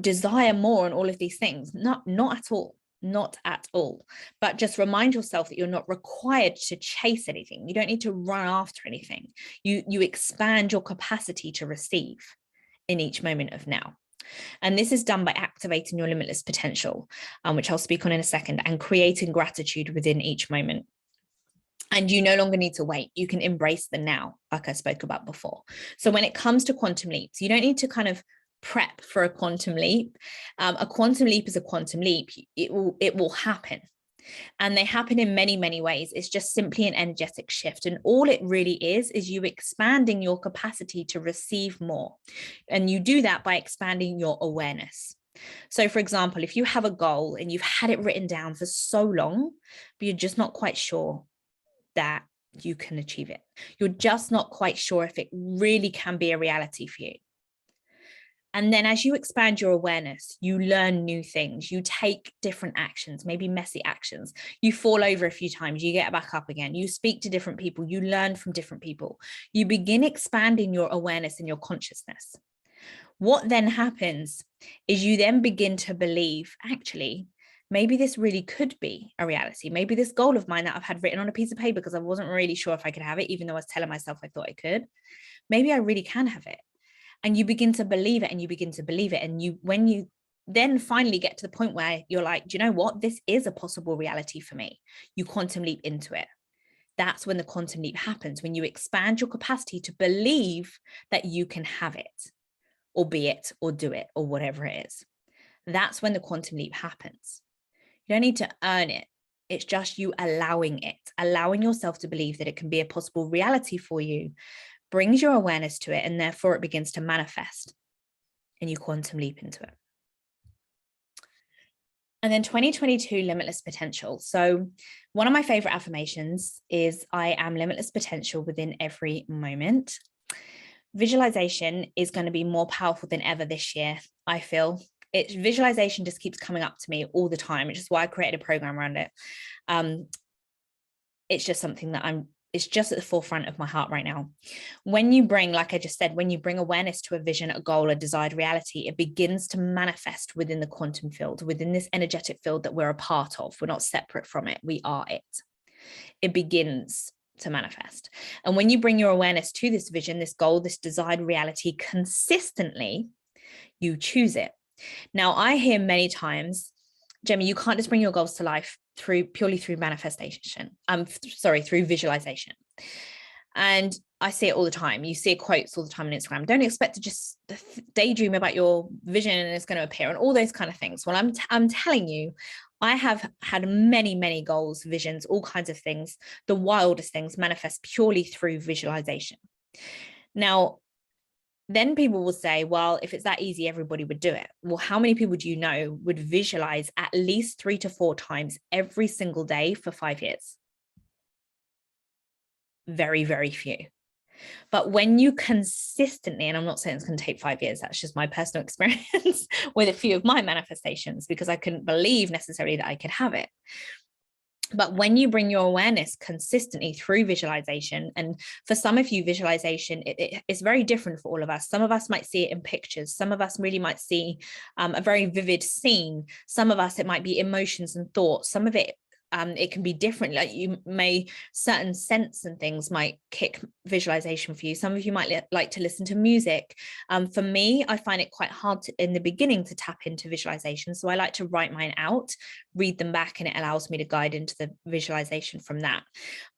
desire more and all of these things. Not at all. Not at all. But just remind yourself that you're not required to chase anything. You don't need to run after anything. You expand your capacity to receive in each moment of now. And this is done by activating your limitless potential, which I'll speak on in a second, and creating gratitude within each moment. And you no longer need to wait. You can embrace the now, like I spoke about before. So when it comes to quantum leaps, you don't need to kind of prep for a quantum leap. A quantum leap is a quantum leap. It will happen. And they happen in many, many ways. It's just simply an energetic shift. And all it really is you expanding your capacity to receive more. And you do that by expanding your awareness. So for example, if you have a goal and you've had it written down for so long, but you're just not quite sure that you can achieve it. You're just not quite sure if it really can be a reality for you. And then as you expand your awareness, you learn new things, you take different actions, maybe messy actions, you fall over a few times, you get back up again, you speak to different people, you learn from different people, you begin expanding your awareness and your consciousness. What then happens is you then begin to believe, actually, maybe this really could be a reality. Maybe this goal of mine that I've had written on a piece of paper because I wasn't really sure if I could have it, even though I was telling myself I thought I could, maybe I really can have it. And you begin to believe it and you begin to believe it. And when you then finally get to the point where you're like, do you know what? This is a possible reality for me. You quantum leap into it. That's when the quantum leap happens, when you expand your capacity to believe that you can have it or be it or do it or whatever it is. That's when the quantum leap happens. You don't need to earn it. It's just you allowing it, allowing yourself to believe that it can be a possible reality for you, brings your awareness to it, and therefore it begins to manifest and you quantum leap into it. And then 2022, limitless potential. So one of my favorite affirmations is I am limitless potential within every moment. Visualization is going to be more powerful than ever this year, I feel. Visualization just keeps coming up to me all the time, which is why I created a program around it. It's just something that it's just at the forefront of my heart right now. When you bring, like I just said, when you bring awareness to a vision, a goal, a desired reality, it begins to manifest within the quantum field, within this energetic field that we're a part of. We're not separate from it. We are it. It begins to manifest. And when you bring your awareness to this vision, this goal, this desired reality consistently, you choose it. Now, I hear many times, Gemma, you can't just bring your goals to life purely through manifestation. Through visualization. And I see it all the time. You see quotes all the time on Instagram. Don't expect to just daydream about your vision and it's going to appear, and all those kind of things. Well, I'm telling you, I have had many, many goals, visions, all kinds of things, the wildest things manifest purely through visualization. Now, then people will say, well, if it's that easy, everybody would do it. Well, how many people do you know would visualize at least 3 to 4 times every single day for 5 years? Very, very few. But when you consistently, and I'm not saying it's going to take 5 years, that's just my personal experience with a few of my manifestations, because I couldn't believe necessarily that I could have it. But when you bring your awareness consistently through visualization, and for some of you, visualization, it's very different for all of us. Some of us might see it in pictures. Some of us really might see a very vivid scene. Some of us, it might be emotions and thoughts. Some of it, it can be different. Like certain scents and things might kick visualization for you. Some of you might like to listen to music. For me, I find it quite hard in the beginning to tap into visualization. So I like to write mine out, read them back, and it allows me to guide into the visualization from that.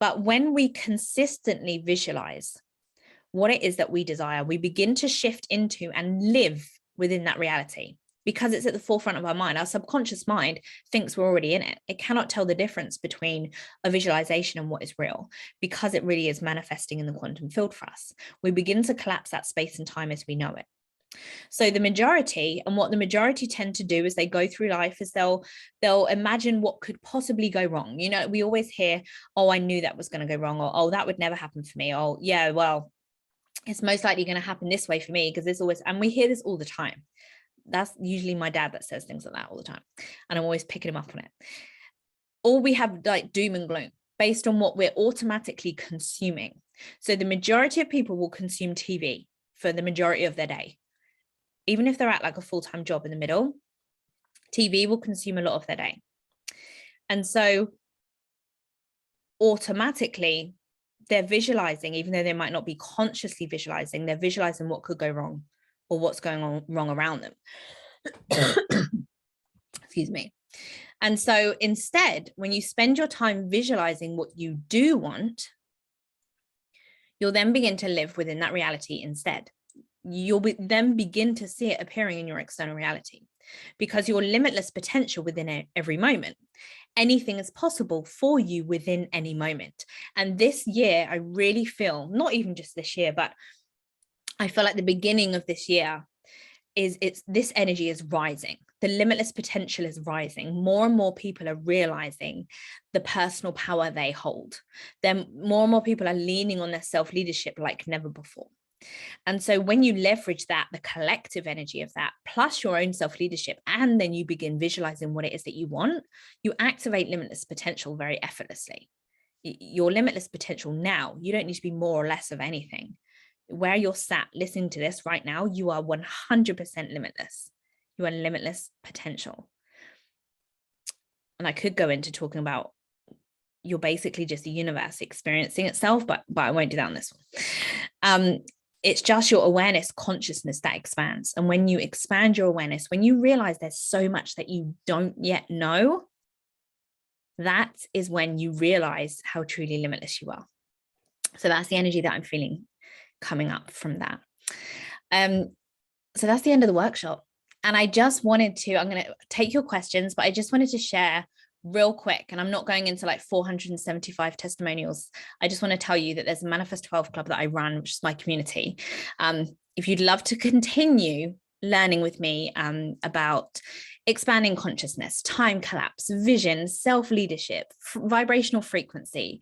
But when we consistently visualize what it is that we desire, we begin to shift into and live within that reality. Because it's at the forefront of our mind. Our subconscious mind thinks we're already in it. It cannot tell the difference between a visualization and what is real, because it really is manifesting in the quantum field for us. We begin to collapse that space and time as we know it. So the majority, and what the majority tend to do as they go through life, is they'll imagine what could possibly go wrong. You know, we always hear, oh, I knew that was going to go wrong, or oh, that would never happen for me. Oh, yeah, well, it's most likely going to happen this way for me, because there's always, and we hear this all the time. That's usually my dad that says things like that all the time, and I'm always picking him up on it. Or we have like doom and gloom based on what we're automatically consuming. So the majority of people will consume TV for the majority of their day. Even if they're at like a full-time job in the middle, TV will consume a lot of their day. And so automatically they're visualizing, even though they might not be consciously visualizing, they're visualizing what could go wrong or what's going on wrong around them. Excuse me. And so instead, when you spend your time visualizing what you do want, you'll then begin to live within that reality instead. You'll then begin to see it appearing in your external reality, because your limitless potential within every moment. Anything is possible for you within any moment. And this year, I really feel, not even just this year, but I feel like the beginning of this year this energy is rising. The limitless potential is rising. More and more people are realizing the personal power they hold. Then more and more people are leaning on their self-leadership like never before. And so when you leverage that, the collective energy of that, plus your own self-leadership, and then you begin visualizing what it is that you want, you activate limitless potential very effortlessly. Your limitless potential now, you don't need to be more or less of anything. Where you're sat listening to this right now, you are 100% limitless. You are limitless potential. And I could go into talking about you're basically just the universe experiencing itself, but I won't do that on this one. It's just your awareness, consciousness that expands. And when you expand your awareness, when you realize there's so much that you don't yet know, that is when you realize how truly limitless you are. So that's the energy that I'm feeling coming up from that. So that's the end of the workshop. And I just wanted to, I'm going to take your questions, but I just wanted to share real quick, and I'm not going into like 475 testimonials. I just want to tell you that there's a Manifest 12 club that I run, which is my community. If you'd love to continue learning with me about expanding consciousness, time collapse, vision, self-leadership, vibrational frequency,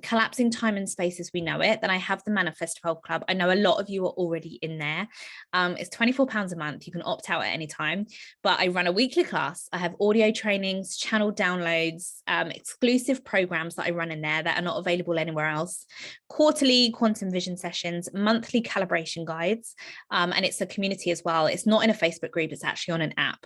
collapsing time and space as we know it, then I have the Manifest 12 Club. I know a lot of you are already in there. It's £24 a month. You can opt out at any time, but I run a weekly class. I have audio trainings, channel downloads, exclusive programs that I run in there that are not available anywhere else, quarterly quantum vision sessions, monthly calibration guides, and it's a community as well. It's not in a Facebook group, it's actually on an app.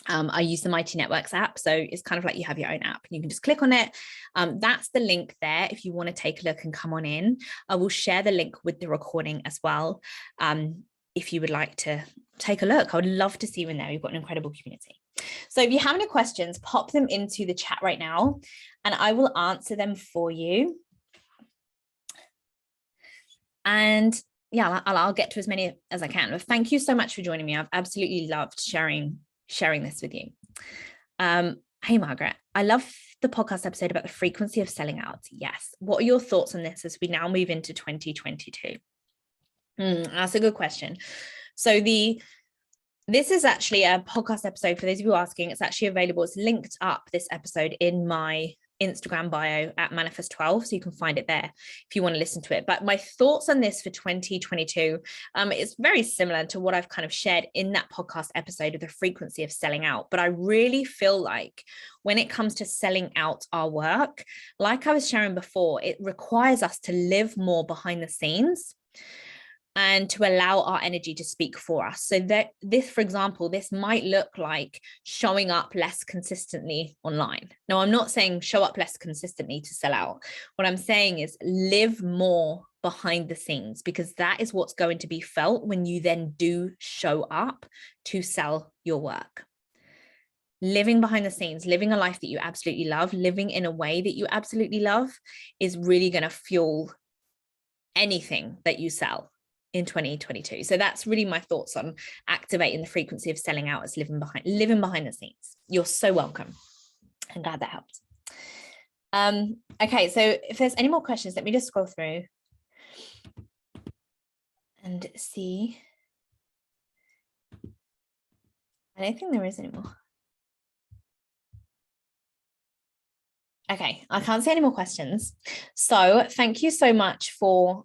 I use the Mighty Networks app. So it's kind of like you have your own app and you can just click on it. That's the link there. If you want to take a look and come on in, I will share the link with the recording as well. If you would like to take a look, I would love to see you in there. We've got an incredible community. So if you have any questions, pop them into the chat right now and I will answer them for you. And yeah, I'll get to as many as I can. But thank you so much for joining me. I've absolutely loved sharing this with you. Hey, Margaret, I love the podcast episode about the frequency of selling out. Yes. What are your thoughts on this as we now move into 2022? That's a good question. So this is actually a podcast episode for those of you asking. It's actually available. It's linked up, this episode, in my Instagram bio at Manifest12, so you can find it there if you want to listen to it. But my thoughts on this for 2022 is very similar to what I've kind of shared in that podcast episode of the frequency of selling out. But I really feel like when it comes to selling out our work, like I was sharing before, it requires us to live more behind the scenes and to allow our energy to speak for us. So that this, for example, this might look like showing up less consistently online. Now, I'm not saying show up less consistently to sell out. What I'm saying is live more behind the scenes, because that is what's going to be felt when you then do show up to sell your work. Living behind the scenes, living a life that you absolutely love, living in a way that you absolutely love is really going to fuel anything that you sell in 2022. So that's really my thoughts on activating the frequency of selling out as living behind the scenes. You're so welcome. I'm glad that helped. Okay, so if there's any more questions, let me just scroll through and see. I don't think there is anymore. Okay, I can't see any more questions. So thank you so much for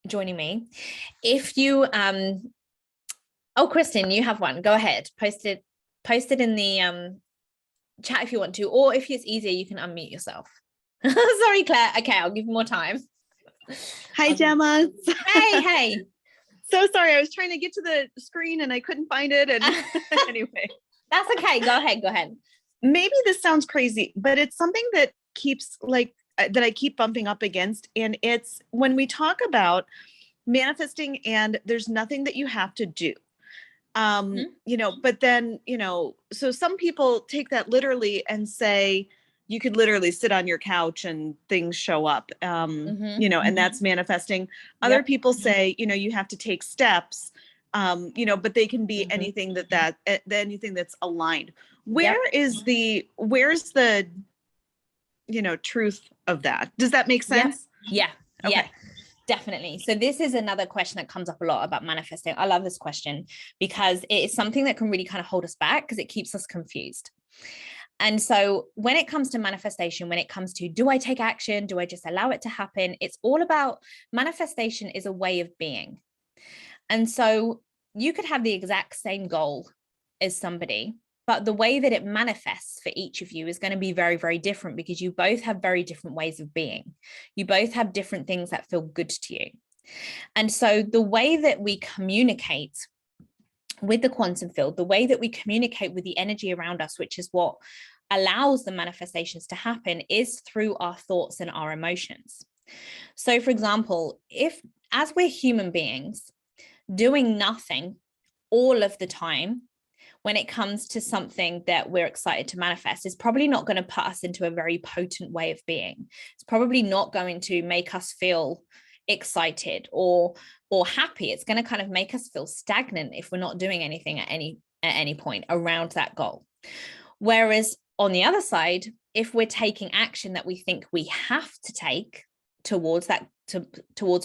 joining me. If you oh, Kristen, you have one. Go ahead, post it in the chat if you want to, or if it's easier, you can unmute yourself. Sorry, Claire. Okay, I'll give you more time. Hi, Gemma. Hey. So sorry, I was trying to get to the screen and I couldn't find it. And anyway, that's okay. Go ahead. Maybe this sounds crazy, but it's something that keeps that I keep bumping up against. And it's when we talk about manifesting and there's nothing that you have to do. But then, so some people take that literally and say, you could literally sit on your couch and things show up, and that's manifesting. Other people say, you have to take steps, but they can be anything anything that's aligned. Where's the truth of that? Does that make sense? Yeah. Okay. Yeah. Definitely. So this is another question that comes up a lot about manifesting. I love this question because it is something that can really kind of hold us back because it keeps us confused. And so when it comes to manifestation, when it comes to, do I take action? Do I just allow it to happen? It's all about, manifestation is a way of being. And so you could have the exact same goal as somebody, but the way that it manifests for each of you is going to be very, very different because you both have very different ways of being. You both have different things that feel good to you. And so the way that we communicate with the quantum field, the way that we communicate with the energy around us, which is what allows the manifestations to happen, is through our thoughts and our emotions. So for example, as we're human beings, doing nothing all of the time when it comes to something that we're excited to manifest is probably not going to put us into a very potent way of being. It's probably not going to make us feel excited or happy. It's going to kind of make us feel stagnant if we're not doing anything at any point around that goal. Whereas on the other side, if we're taking action that we think we have to take towards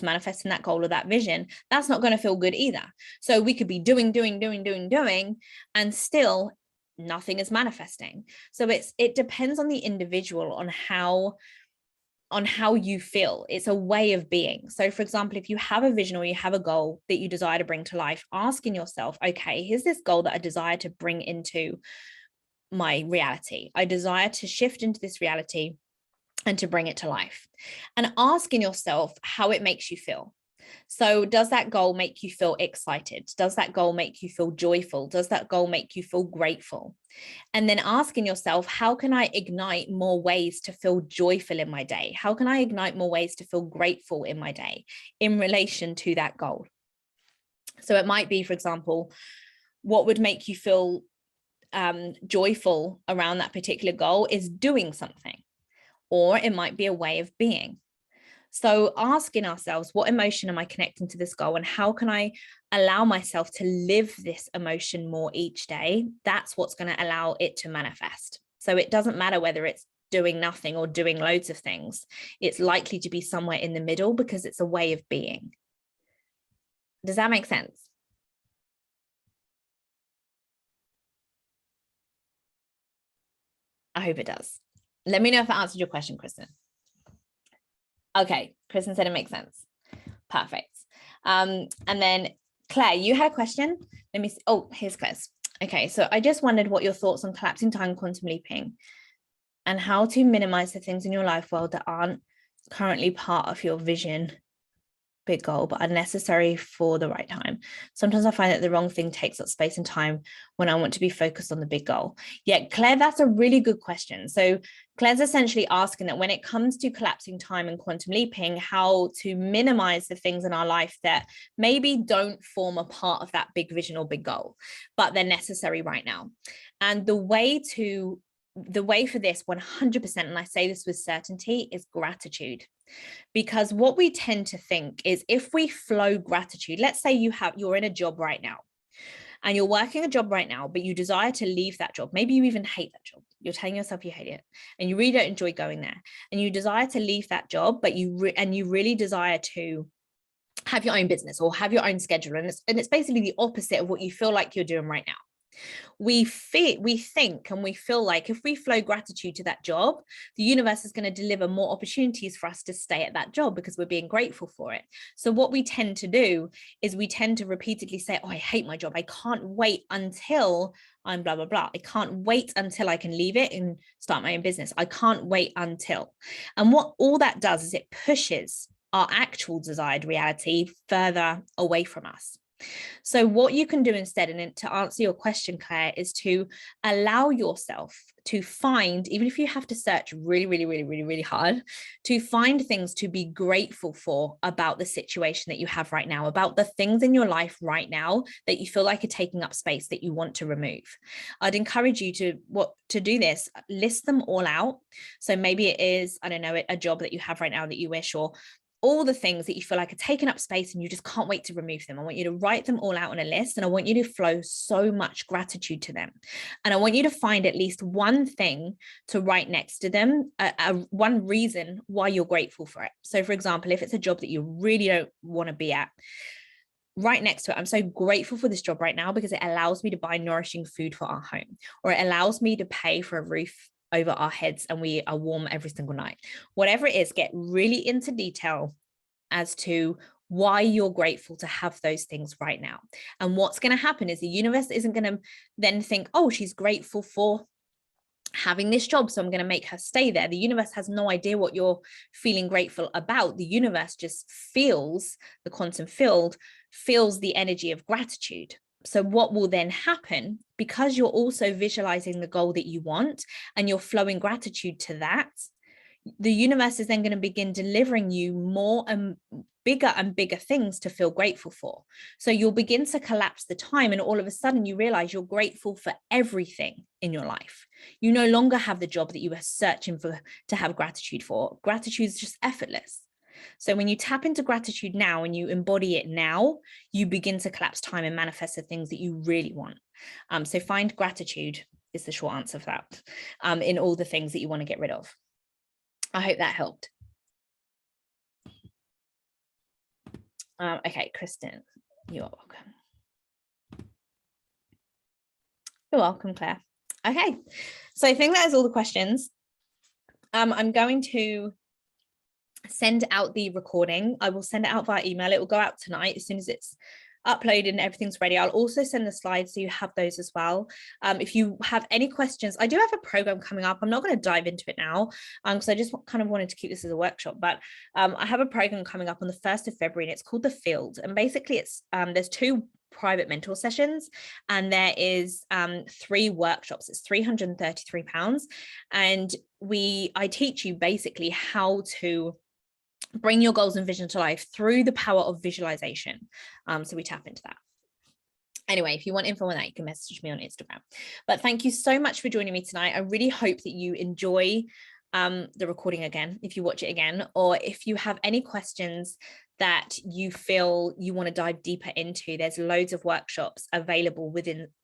manifesting that goal or that vision, that's not going to feel good either. So we could be doing, and still nothing is manifesting. So it depends on the individual on how you feel. It's a way of being. So for example, if you have a vision or you have a goal that you desire to bring to life, asking yourself, okay, here's this goal that I desire to bring into my reality. I desire to shift into this reality and to bring it to life, and asking yourself how it makes you feel. So does that goal make you feel excited? Does that goal make you feel joyful? Does that goal make you feel grateful? And then asking yourself, how can I ignite more ways to feel joyful in my day? How can I ignite more ways to feel grateful in my day in relation to that goal? So it might be, for example, what would make you feel joyful around that particular goal is doing something, or it might be a way of being. So asking ourselves, what emotion am I connecting to this goal, and how can I allow myself to live this emotion more each day? That's what's going to allow it to manifest. So it doesn't matter whether it's doing nothing or doing loads of things. It's likely to be somewhere in the middle because it's a way of being. Does that make sense? I hope it does. Let me know if that answered your question, Kristen. Okay, Kristen said it makes sense. Perfect. And then Claire, you had a question. Let me see. Oh, here's Claire's. Okay, so I just wondered what your thoughts on collapsing time, quantum leaping, and how to minimize the things in your life world that aren't currently part of your vision, big goal, but are necessary for the right time. Sometimes I find that the wrong thing takes up space and time when I want to be focused on the big goal. Yeah, Claire, that's a really good question. So Claire's essentially asking that when it comes to collapsing time and quantum leaping, how to minimize the things in our life that maybe don't form a part of that big vision or big goal, but they're necessary right now. And the way for this 100%, and I say this with certainty, is gratitude. Because what we tend to think is if we flow gratitude, let's say you're in a job right now and you're working a job right now, but you desire to leave that job. Maybe you even hate that job. You're telling yourself you hate it and you really don't enjoy going there, and you desire to leave that job, but you really desire to have your own business or have your own schedule. And it's basically the opposite of what you feel like you're doing right now. We think and we feel like if we flow gratitude to that job, the universe is going to deliver more opportunities for us to stay at that job because we're being grateful for it. So what we tend to do is we tend to repeatedly say, oh, I hate my job. I can't wait until I'm blah, blah, blah. I can't wait until I can leave it and start my own business. I can't wait until. And what all that does is it pushes our actual desired reality further away from us. So what you can do instead, and to answer your question, Claire, is to allow yourself to find, even if you have to search really, really, really, really, really hard, to find things to be grateful for about the situation that you have right now, about the things in your life right now that you feel like are taking up space that you want to remove. I'd encourage you to do this, list them all out. So maybe it is, I don't know, a job that you have right now that you wish, or all the things that you feel like are taking up space and you just can't wait to remove them. I want you to write them all out on a list, and I want you to flow so much gratitude to them. And I want you to find at least one thing to write next to them, one reason why you're grateful for it. So for example, if it's a job that you really don't want to be at, right next to it, I'm so grateful for this job right now because it allows me to buy nourishing food for our home, or it allows me to pay for a roof over our heads and we are warm every single night. Whatever it is, get really into detail as to why you're grateful to have those things right now. And what's going to happen is the universe isn't going to then think, oh, she's grateful for having this job, so I'm going to make her stay there. The universe has no idea what you're feeling grateful about. The universe just feels, the quantum field feels the energy of gratitude. So what will then happen, because you're also visualizing the goal that you want and you're flowing gratitude to that, the universe is then going to begin delivering you more and bigger things to feel grateful for. So you'll begin to collapse the time, and all of a sudden you realize you're grateful for everything in your life. You no longer have the job that you were searching for to have gratitude for. Gratitude is just effortless. So when you tap into gratitude now and you embody it now, you begin to collapse time and manifest the things that you really want. So find gratitude is the short answer for that, in all the things that you want to get rid of. I hope that helped. Okay, Kristen, you are welcome. You're welcome, Claire. Okay, so I think that is all the questions. I'm going to send out the recording. I will send it out via email. It will go out tonight as soon as it's uploaded and everything's ready. I'll also send the slides so you have those as well. If you have any questions, I do have a program coming up. I'm not going to dive into it now because I just kind of wanted to keep this as a workshop, but I have a program coming up on the 1st of February and it's called The Field. And basically it's there's 2 private mentor sessions and there is 3 workshops. It's £333 and I teach you basically how to bring your goals and vision to life through the power of visualization. So we tap into that. Anyway, if you want info on that, you can message me on Instagram. But thank you so much for joining me tonight. I really hope that you enjoy the recording again, if you watch it again, or if you have any questions that you feel you want to dive deeper into, there's loads of workshops available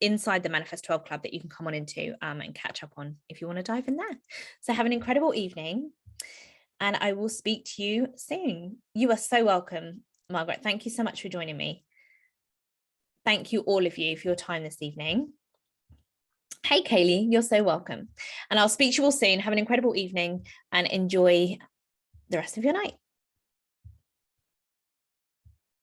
inside the Manifest 12 Club that you can come on into and catch up on if you want to dive in there. So have an incredible evening. And I will speak to you soon. You are so welcome, Margaret. Thank you so much for joining me. Thank you, all of you, for your time this evening. Hey, Kaylee, you're so welcome. And I'll speak to you all soon. Have an incredible evening and enjoy the rest of your night.